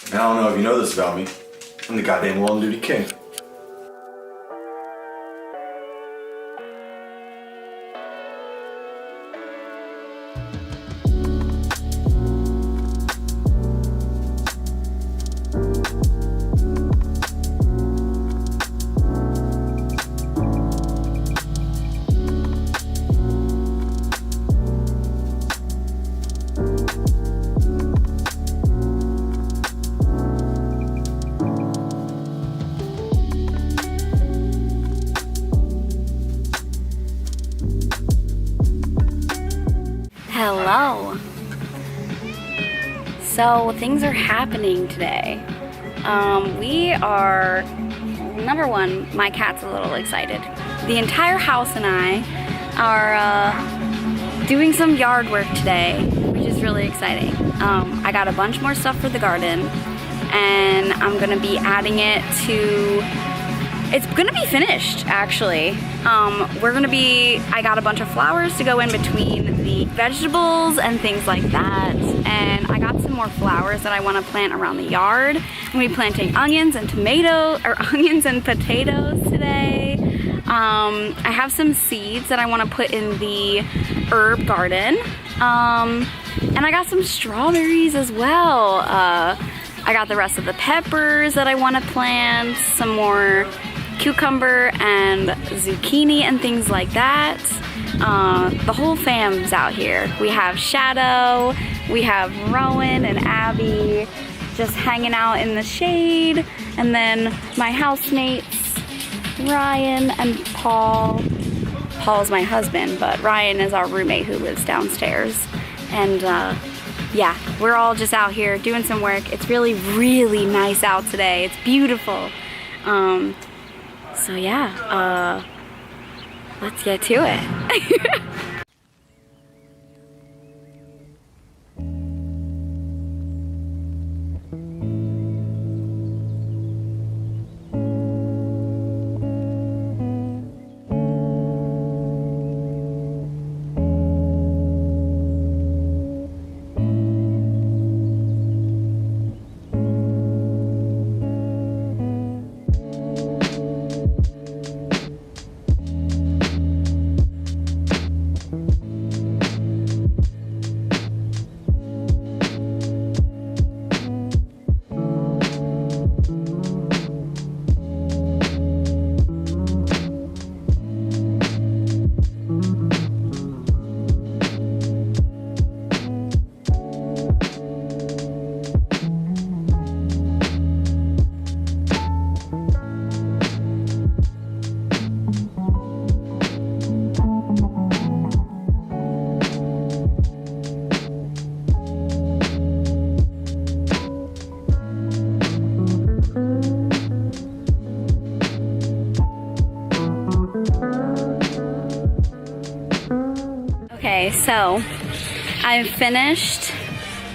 And I don't know if you know this about me. I'm the goddamn well-and-duty king. Hello. So things are happening today. We are, number one, my cat's a little excited. The entire house and I are doing some yard work today, which is really exciting. I got a bunch more stuff for the garden, and I'm gonna be adding it to, it's gonna be finished actually. I got a bunch of flowers to go in between the vegetables and things like that, and I got some more flowers that I want to plant around the yard. I'm gonna be planting onions and onions and potatoes today. I have some seeds that I want to put in the herb garden, and I got some strawberries as well. I got the rest of the peppers that I want to plant, some more cucumber and zucchini and things like that. The whole fam's out here. We have Shadow, we have Rowan and Abby just hanging out in the shade, and then my housemates Ryan and Paul. Paul's my husband, but Ryan is our roommate who lives downstairs. And yeah, we're all just out here doing some work. It's really, really nice out today. It's beautiful. So yeah, let's get to it. Okay, so I've finished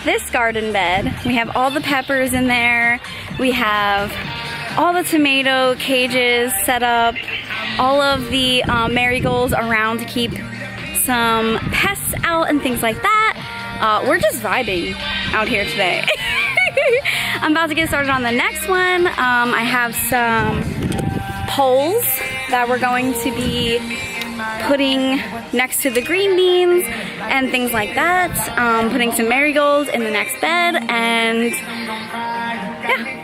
this garden bed. We have all the peppers in there. We have all the tomato cages set up, all of the marigolds around to keep some pests out and things like that. We're just vibing out here today. I'm about to get started on the next one. I have some poles that we're going to be putting next to the green beans and things like that. Putting some marigolds in the next bed, and yeah.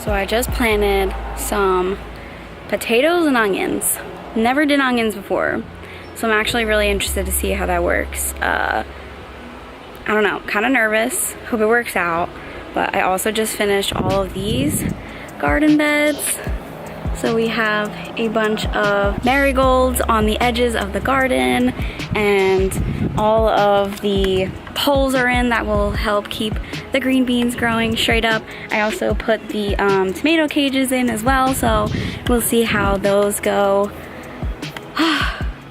So I just planted some potatoes and onions. Never did onions before, so I'm actually really interested to see how that works. I don't know, kind of nervous, hope it works out. But I also just finished all of these garden beds. So we have a bunch of marigolds on the edges of the garden, and all of the poles are in that will help keep the green beans growing straight up. I also put the tomato cages in as well, so we'll see how those go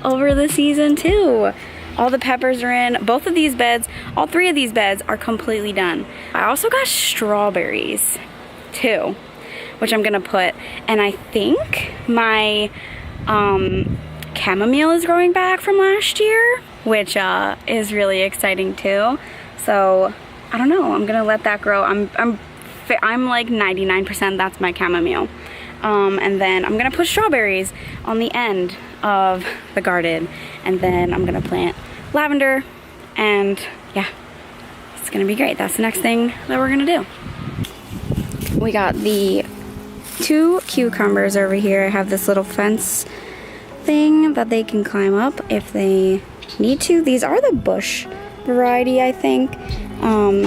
over the season too. All the peppers are in. Both of these beds, all three of these beds are completely done. I also got strawberries too, which I'm gonna put, and I think my chamomile is growing back from last year, which is really exciting too. So I don't know, I'm gonna let that grow. I'm like 99% that's my chamomile. And then I'm gonna put strawberries on the end of the garden, and then I'm gonna plant lavender, and yeah, it's gonna be great. That's the next thing that we're gonna do. We got the 2 cucumbers over here. I have this little fence thing that they can climb up if they need to. These are the bush variety, I think.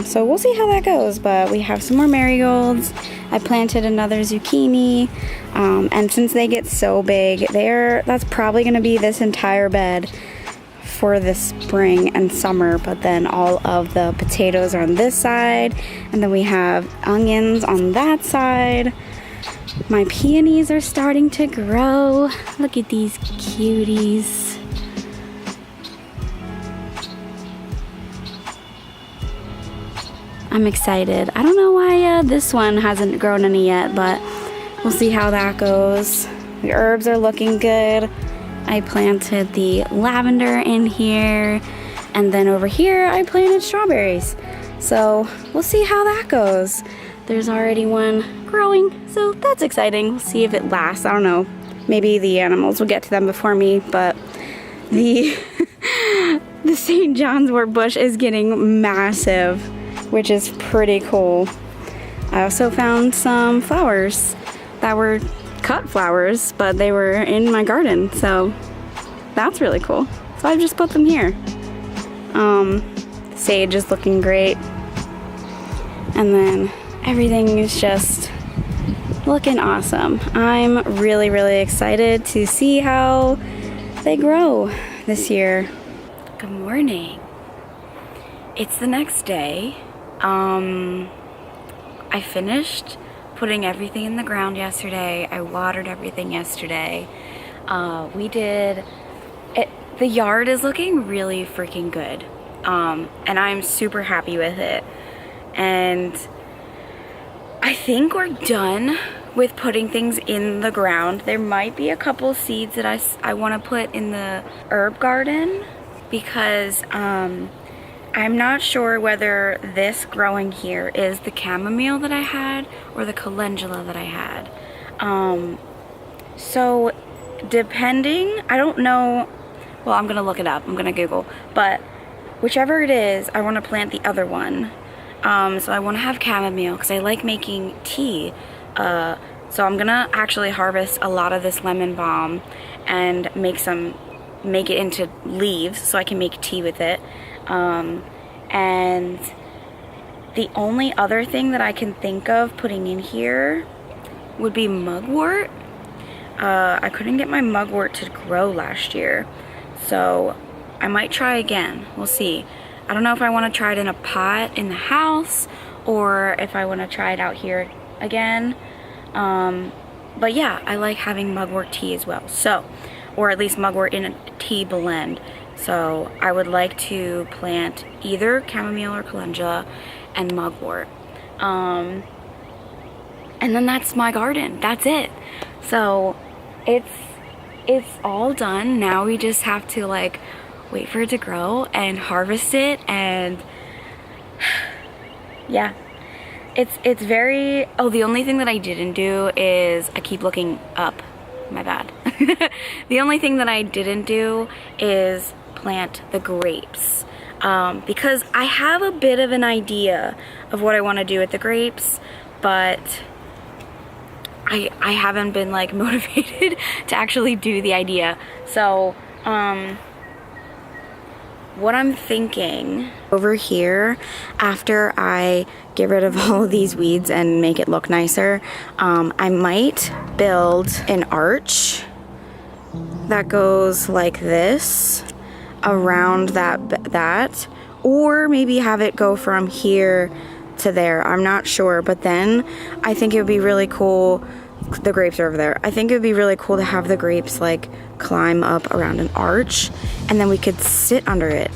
So we'll see how that goes, but we have some more marigolds. I planted another zucchini, and since they get so big, that's probably gonna be this entire bed for the spring and summer. But then all of the potatoes are on this side, and then we have onions on that side. My peonies are starting to grow. Look at these cuties. I'm excited. I don't know why this one hasn't grown any yet, but we'll see how that goes. The herbs are looking good. I planted the lavender in here, and then over here I planted strawberries. So we'll see how that goes. There's already one growing, so that's exciting. We'll see if it lasts. I don't know. Maybe the animals will get to them before me, but the the St. John's wort bush is getting massive, which is pretty cool. I also found some flowers that were cut flowers, but they were in my garden, so that's really cool. So I just put them here. Sage is looking great, and then everything is just looking awesome. I'm really, really excited to see how they grow this year. Good morning. It's the next day. I finished putting everything in the ground yesterday. I watered everything yesterday. We did it. The yard is looking really freaking good. And I'm super happy with it. And I think we're done with putting things in the ground. There might be a couple seeds that I want to put in the herb garden, because I'm not sure whether this growing here is the chamomile that I had or the calendula that I had. So depending, I don't know, well, I'm gonna look it up, I'm gonna Google, but whichever it is, I want to plant the other one. So I want to have chamomile because I like making tea. So I'm gonna actually harvest a lot of this lemon balm and make it into leaves so I can make tea with it. And the only other thing that I can think of putting in here would be mugwort. I couldn't get my mugwort to grow last year, so I might try again. We'll see. I don't know if I want to try it in a pot in the house or if I want to try it out here again. But yeah, I like having mugwort tea as well. So, or at least mugwort in a tea blend. So I would like to plant either chamomile or calendula and mugwort. And then that's my garden. That's it. So it's all done. Now we just have to like wait for it to grow and harvest it, and yeah. It's very, oh, the only thing that I didn't do is, I keep looking up, my bad. The only thing that I didn't do is plant the grapes, because I have a bit of an idea of what I want to do with the grapes, but I haven't been like motivated to actually do the idea. So what I'm thinking over here, after I get rid of all of these weeds and make it look nicer, I might build an arch that goes like this around that, or maybe have it go from here to there. I'm not sure, but then I think it would be really cool. The grapes are over there. I think it would be really cool to have the grapes like climb up around an arch, and then we could sit under it.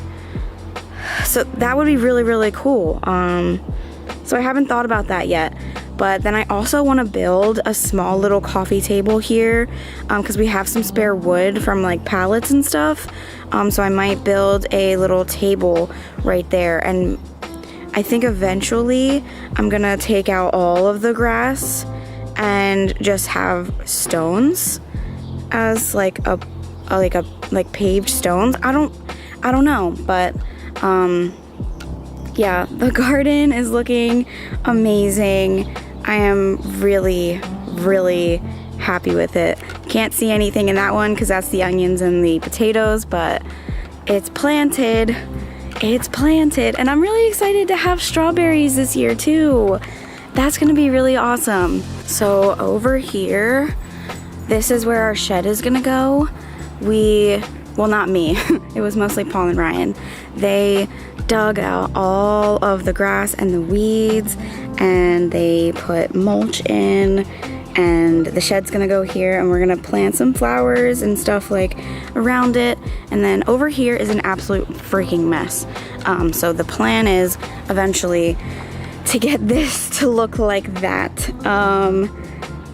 So that would be really, really cool. So I haven't thought about that yet. But then I also want to build a small little coffee table here, because we have some spare wood from like pallets and stuff. So I might build a little table right there, and I think eventually I'm gonna take out all of the grass and just have stones as like paved stones. I don't know, but yeah, the garden is looking amazing. I am really, really happy with it. Can't see anything in that one because that's the onions and the potatoes, but it's planted. It's planted, and I'm really excited to have strawberries this year too. That's gonna be really awesome. So over here, this is where our shed is gonna go. Well, not me. It was mostly Paul and Ryan. They dug out all of the grass and the weeds, and they put mulch in, and the shed's gonna go here, and we're gonna plant some flowers and stuff like around it. And then over here is an absolute freaking mess. So the plan is eventually to get this to look like that.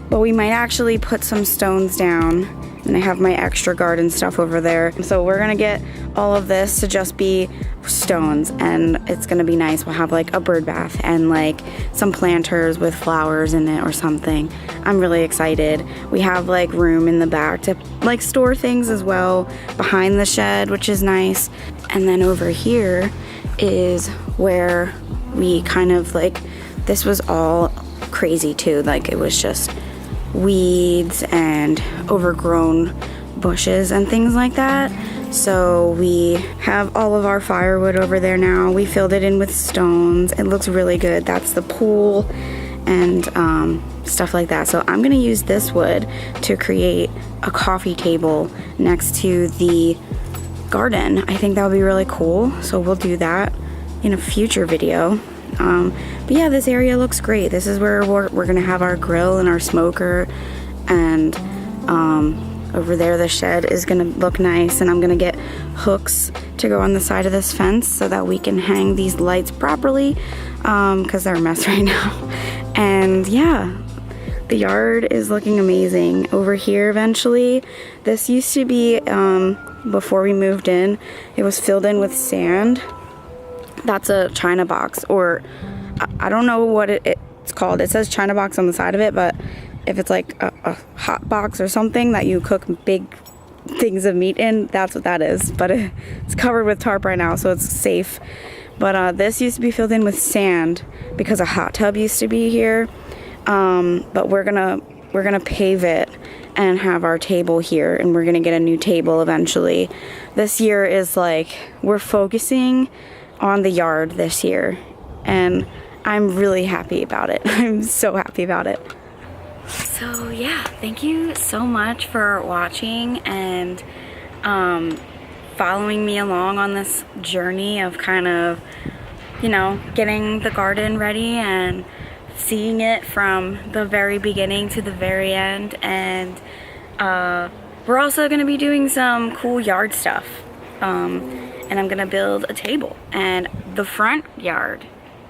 But we might actually put some stones down, and I have my extra garden stuff over there. So we're gonna get all of this to just be stones, and it's gonna be nice. We'll have like a bird bath and like some planters with flowers in it or something. I'm really excited. We have like room in the back to like store things as well behind the shed, which is nice. And then over here is where we kind of like, this was all crazy too. Like it was just weeds and overgrown bushes and things like that. So we have all of our firewood over there now. We filled it in with stones. It looks really good. That's the pool and stuff like that. So I'm gonna use this wood to create a coffee table next to the garden. I think that would be really cool. So we'll do that in a future video. But yeah, this area looks great. This is where we're gonna have our grill and our smoker, and over there the shed is gonna look nice, and I'm gonna get hooks to go on the side of this fence so that we can hang these lights properly, because they're a mess right now. And yeah, the yard is looking amazing. Over here eventually, this used to be, before we moved in, it was filled in with sand. That's a china box, or I don't know what it's called. It says china box on the side of it, but if it's like a hot box or something that you cook big things of meat in, that's what that is. But it's covered with tarp right now, so it's safe. But this used to be filled in with sand because a hot tub used to be here. But we're gonna pave it and have our table here, and we're gonna get a new table eventually. This year is like, we're focusing on the yard this year, and I'm really happy about it. I'm so happy about it. So yeah, thank you so much for watching and following me along on this journey of kind of, you know, getting the garden ready and seeing it from the very beginning to the very end. And we're also going to be doing some cool yard stuff, and I'm gonna build a table, and the front yard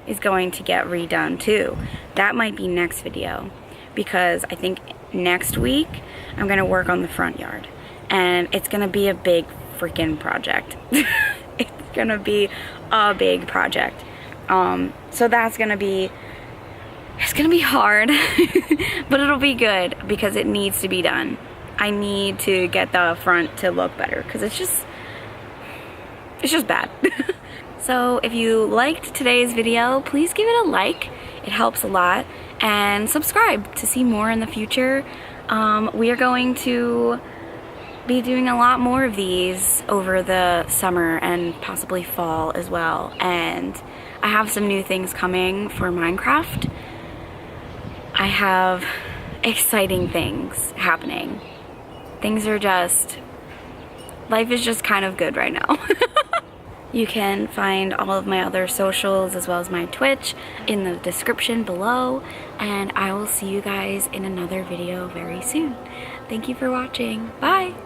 is going to get redone too. That might be next video, because I think next week I'm gonna work on the front yard, and it's gonna be a big freaking project. It's gonna be a big project. So that's gonna be, it's gonna be hard, but it'll be good because it needs to be done. I need to get the front to look better because it's just bad. So if you liked today's video, please give it a like. It helps a lot. And subscribe to see more in the future. We are going to be doing a lot more of these over the summer and possibly fall as well. And I have some new things coming for Minecraft. I have exciting things happening. Things are just, life is just kind of good right now. You can find all of my other socials as well as my Twitch in the description below, and I will see you guys in another video very soon. Thank you for watching. Bye!